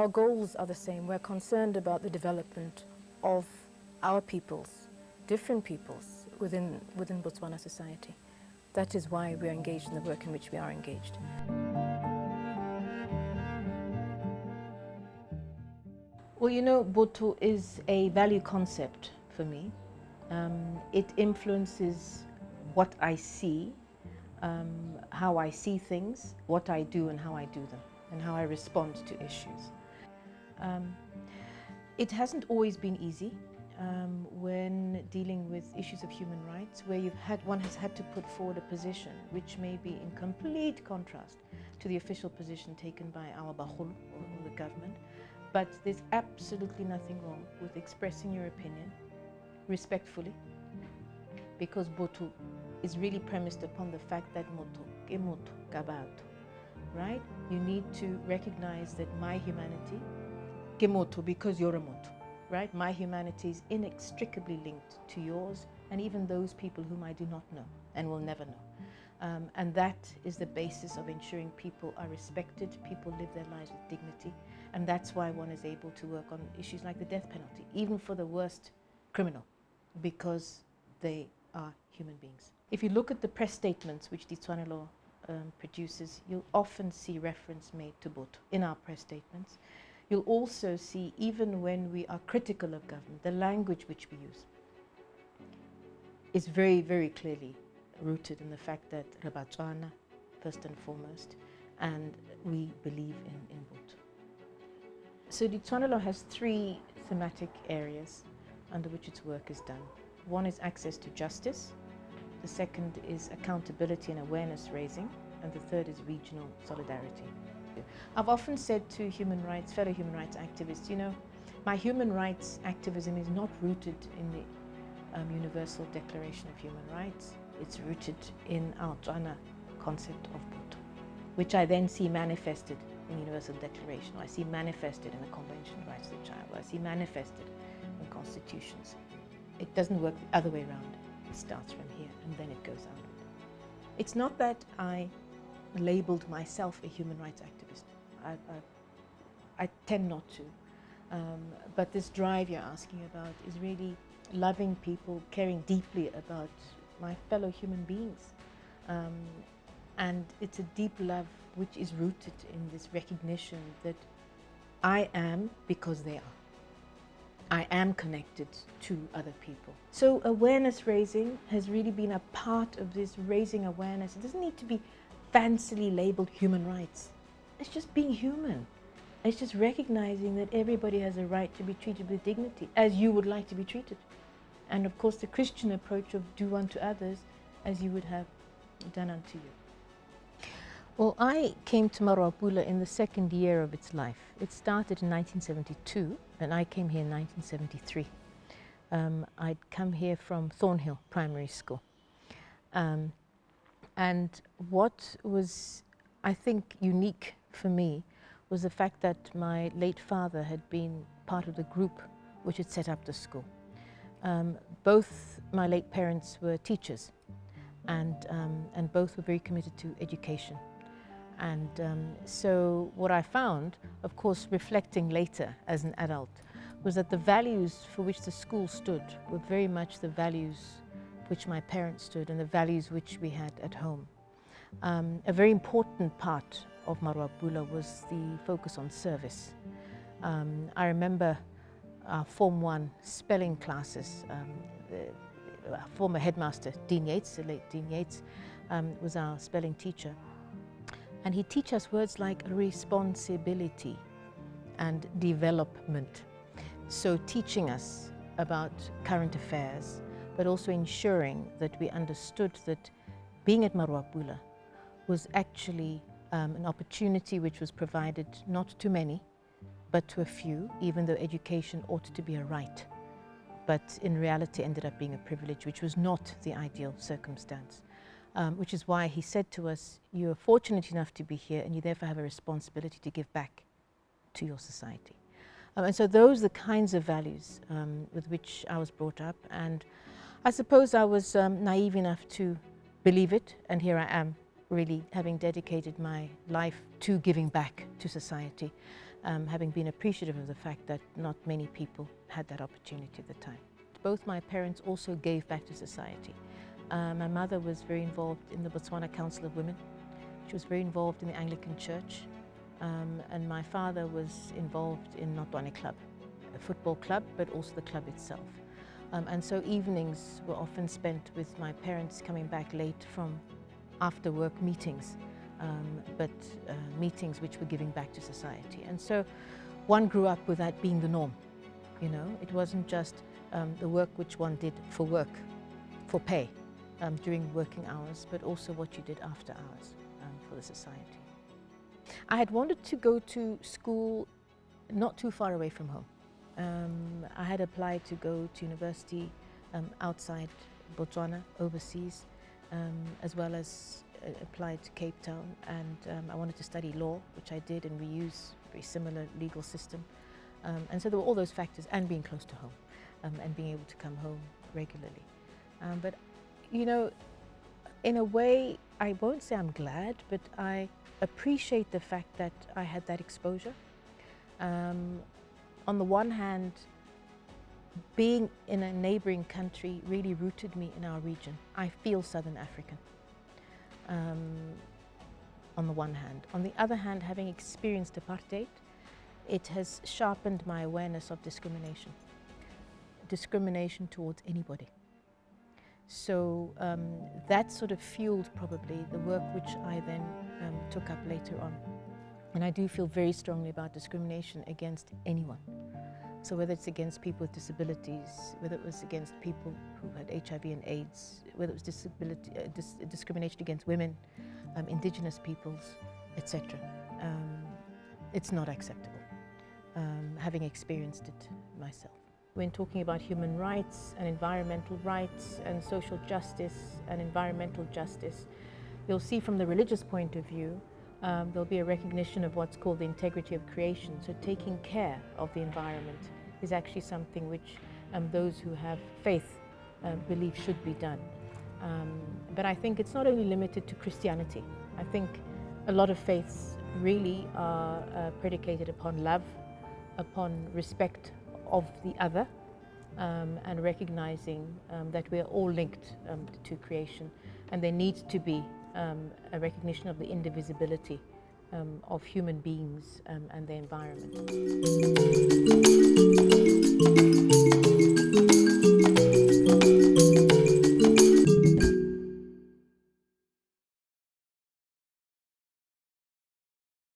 our goals are the same. We're concerned about the development of our peoples, different peoples within Botswana society. That is why we are engaged in the work in which we are engaged. Well, you know, Botho is a value concept for me. It influences what I see, how I see things, what I do and how I do them, and how I respond to issues. It hasn't always been easy when dealing with issues of human rights, where one has had to put forward a position which may be in complete contrast to the official position taken by our Bahul or the government. But there's absolutely nothing wrong with expressing your opinion respectfully, because Botho is really premised upon the fact that moto, ke moto, ka batho, right? You need to recognize that my humanity, ke moto, because you're a moto, right? My humanity is inextricably linked to yours and even those people whom I do not know and will never know. And that is the basis of ensuring people are respected, people live their lives with dignity, and that's why one is able to work on issues like the death penalty, even for the worst criminal, because they are human beings. If you look at the press statements which the Tshwane law produces, you'll often see reference made to Botho in our press statements. You'll also see, even when we are critical of government, the language which we use is very, very clearly rooted in the fact that Rabatswana, first and foremost, and we believe in Botho. So the Tshwane law has three thematic areas under which its work is done. One is access to justice, the second is accountability and awareness raising, and the third is regional solidarity. I've often said to fellow human rights activists, you know, my human rights activism is not rooted in the Universal Declaration of Human Rights. It's rooted in our Tswana concept of Botho, which I then see manifested in the Universal Declaration, or I see manifested in the Convention on the Rights of the Child, or I see manifested in constitutions. It doesn't work the other way around. It starts from here and then it goes outward. It's not that I labeled myself a human rights activist. I tend not to. But this drive you're asking about is really loving people, caring deeply about my fellow human beings. And it's a deep love which is rooted in this recognition that I am because they are. I am connected to other people. So awareness raising has really been a part of this raising awareness. It doesn't need to be fancily labeled human rights. It's just being human. It's just recognizing that everybody has a right to be treated with dignity, as you would like to be treated. And of course the Christian approach of do unto others as you would have done unto you. Well, I came to Marwapula in the second year of its life. It started in 1972 and I came here in 1973. I'd come here from Thornhill Primary School. And what was, I think, unique for me was the fact that my late father had been part of the group which had set up the school. Both my late parents were teachers and both were very committed to education. And so what I found, of course, reflecting later as an adult, was that the values for which the school stood were very much the values which my parents stood and the values which we had at home. A very important part of Marwapula was the focus on service. I remember our Form 1 spelling classes. Our former headmaster, Dean Yates, the late Dean Yates, was our spelling teacher. And he'd teach us words like responsibility and development. So teaching us about current affairs, but also ensuring that we understood that being at Marwapula was actually an opportunity which was provided not to many, but to a few, even though education ought to be a right. But in reality ended up being a privilege, which was not the ideal circumstance. Which is why he said to us, you are fortunate enough to be here and you therefore have a responsibility to give back to your society. And so those are the kinds of values with which I was brought up, and I suppose I was naive enough to believe it, and here I am really having dedicated my life to giving back to society. having been appreciative of the fact that not many people had that opportunity at the time. Both my parents also gave back to society. My mother was very involved in the Botswana Council of Women. She was very involved in the Anglican Church. And my father was involved in Notwane Club, a football club, but also the club itself. And so evenings were often spent with my parents coming back late from after work meetings, but meetings which were giving back to society. And so one grew up with that being the norm. You know, it wasn't just the work which one did for work, for pay during working hours, but also what you did after hours for the society. I had wanted to go to school not too far away from home. I had applied to go to university outside Botswana, overseas, as well as applied to Cape Town, and I wanted to study law, which I did, and we use a very similar legal system. And so there were all those factors, and being close to home, and being able to come home regularly. But, you know, in a way, I won't say I'm glad, but I appreciate the fact that I had that exposure. On the one hand, being in a neighboring country really rooted me in our region. I feel Southern African, on the one hand. On the other hand, having experienced apartheid, it has sharpened my awareness of discrimination. Discrimination towards anybody. So that sort of fueled probably the work which I then took up later on. And I do feel very strongly about discrimination against anyone. So whether it's against people with disabilities, whether it was against people who had HIV and AIDS, whether it was discrimination against women, indigenous peoples, etc. It's not acceptable, having experienced it myself. When talking about human rights and environmental rights and social justice and environmental justice, you'll see from the religious point of view, there'll be a recognition of what's called the integrity of creation. So taking care of the environment is actually something which those who have faith believe should be done. But I think it's not only limited to Christianity. I think a lot of faiths really are predicated upon love, upon respect of the other, and recognizing that we are all linked to creation, and there needs to be a recognition of the indivisibility of human beings and the environment.